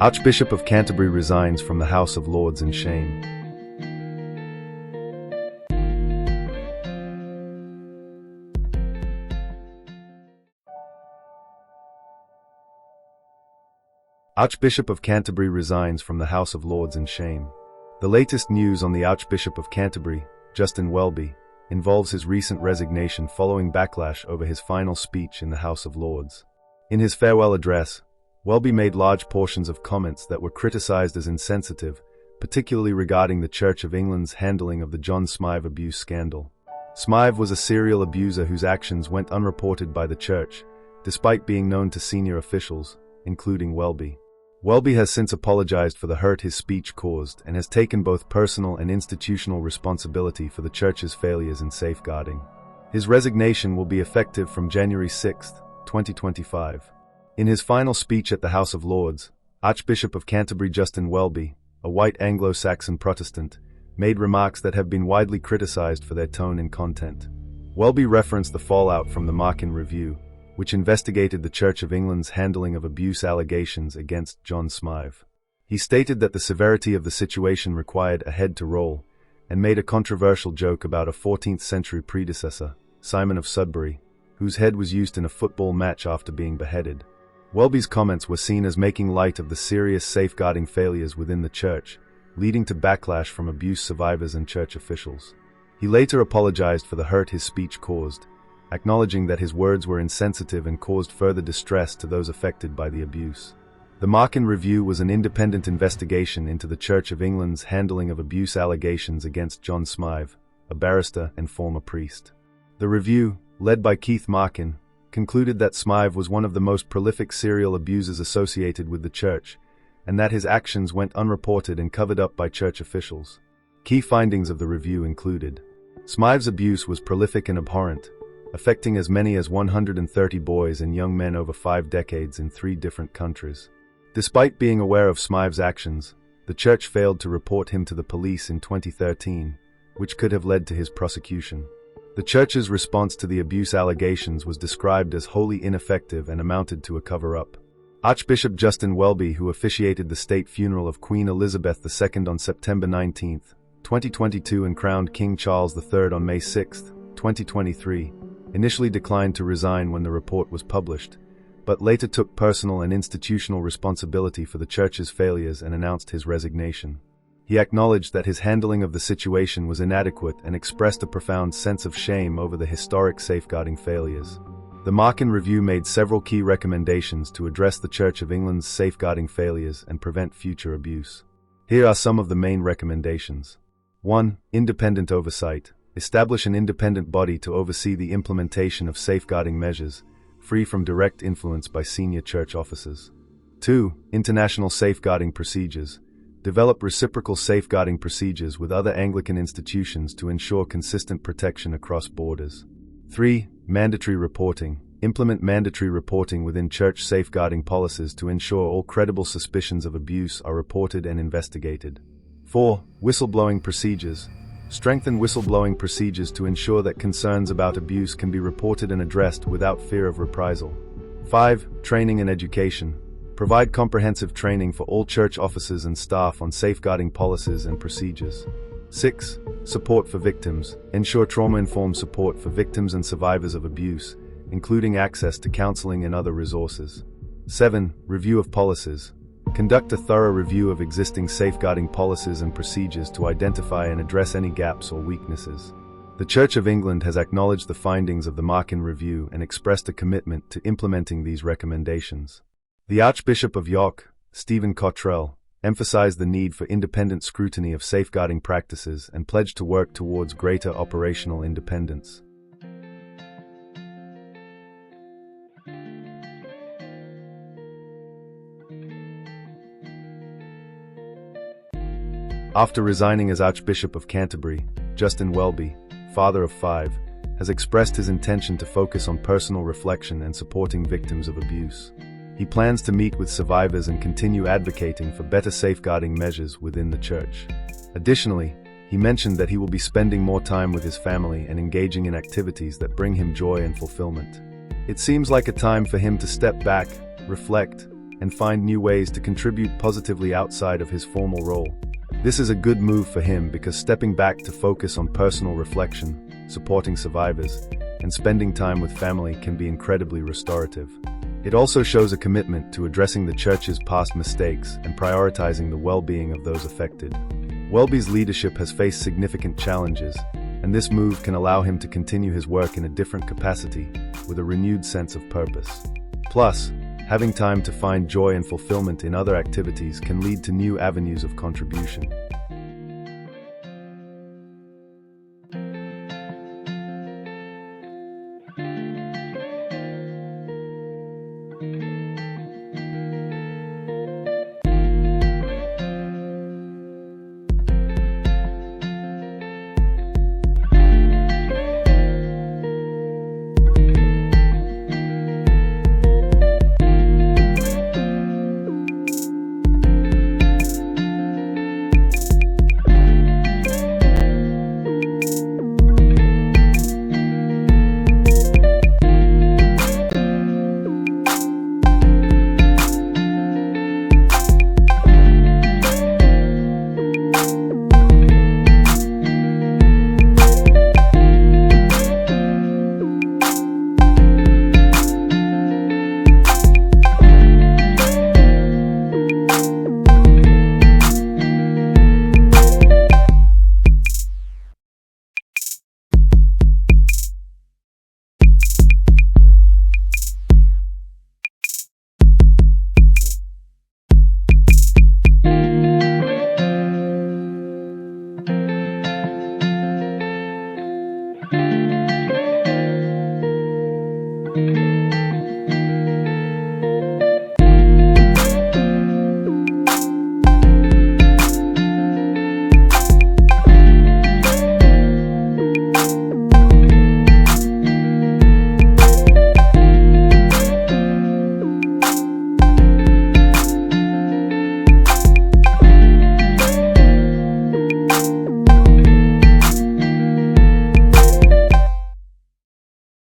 Archbishop of Canterbury resigns from the House of Lords in shame. Archbishop of Canterbury resigns from the House of Lords in shame. The latest news on the Archbishop of Canterbury, Justin Welby, involves his recent resignation following backlash over his final speech in the House of Lords. In his farewell address, Welby made large portions of comments that were criticized as insensitive, particularly regarding the Church of England's handling of the John Smyth abuse scandal. Smyth was a serial abuser whose actions went unreported by the Church, despite being known to senior officials, including Welby. Welby has since apologized for the hurt his speech caused and has taken both personal and institutional responsibility for the Church's failures in safeguarding. His resignation will be effective from January 6, 2025. In his final speech at the House of Lords, Archbishop of Canterbury Justin Welby, a white Anglo-Saxon Protestant, made remarks that have been widely criticized for their tone and content. Welby referenced the fallout from the Makin review, which investigated the Church of England's handling of abuse allegations against John Smyth. He stated that the severity of the situation required a head to roll, and made a controversial joke about a 14th-century predecessor, Simon of Sudbury, whose head was used in a football match after being beheaded. Welby's comments were seen as making light of the serious safeguarding failures within the Church, leading to backlash from abuse survivors and Church officials. He later apologized for the hurt his speech caused, acknowledging that his words were insensitive and caused further distress to those affected by the abuse. The Makin review was an independent investigation into the Church of England's handling of abuse allegations against John Smyth, a barrister and former priest. The review, led by Makin, concluded that Smyth was one of the most prolific serial abusers associated with the Church, and that his actions went unreported and covered up by Church officials. Key findings of the review included: Smyth's abuse was prolific and abhorrent, affecting as many as 130 boys and young men over 5 decades in 3 different countries. Despite being aware of Smyth's actions, the Church failed to report him to the police in 2013, which could have led to his prosecution. The Church's response to the abuse allegations was described as wholly ineffective and amounted to a cover-up. Archbishop Justin Welby, who officiated the state funeral of Queen Elizabeth II on September 19, 2022 and crowned King Charles III on May 6, 2023, initially declined to resign when the report was published, but later took personal and institutional responsibility for the Church's failures and announced his resignation. He acknowledged that his handling of the situation was inadequate and expressed a profound sense of shame over the historic safeguarding failures. The Makin review made several key recommendations to address the Church of England's safeguarding failures and prevent future abuse. Here are some of the main recommendations. 1. Independent oversight. Establish an independent body to oversee the implementation of safeguarding measures, free from direct influence by senior Church officers. 2. International safeguarding procedures. Develop reciprocal safeguarding procedures with other Anglican institutions to ensure consistent protection across borders. 3. Mandatory reporting. Implement mandatory reporting within Church safeguarding policies to ensure all credible suspicions of abuse are reported and investigated. 4. Whistleblowing procedures. Strengthen whistleblowing procedures to ensure that concerns about abuse can be reported and addressed without fear of reprisal. 5. Training and education. Provide comprehensive training for all Church officers and staff on safeguarding policies and procedures. 6. Support for victims. Ensure trauma-informed support for victims and survivors of abuse, including access to counseling and other resources. 7. Review of policies. Conduct a thorough review of existing safeguarding policies and procedures to identify and address any gaps or weaknesses. The Church of England has acknowledged the findings of the Makin review and expressed a commitment to implementing these recommendations. The Archbishop of York, Stephen Cottrell, emphasized the need for independent scrutiny of safeguarding practices and pledged to work towards greater operational independence. After resigning as Archbishop of Canterbury, Justin Welby, father of 5, has expressed his intention to focus on personal reflection and supporting victims of abuse. He plans to meet with survivors and continue advocating for better safeguarding measures within the Church. Additionally, he mentioned that he will be spending more time with his family and engaging in activities that bring him joy and fulfillment. It seems like a time for him to step back, reflect, and find new ways to contribute positively outside of his formal role. This is a good move for him because stepping back to focus on personal reflection, supporting survivors, and spending time with family can be incredibly restorative. It also shows a commitment to addressing the church's past mistakes and prioritizing the well-being of those affected. Welby's leadership has faced significant challenges, and this move can allow him to continue his work in a different capacity with a renewed sense of purpose. Plus, having time to find joy and fulfillment in other activities can lead to new avenues of contribution.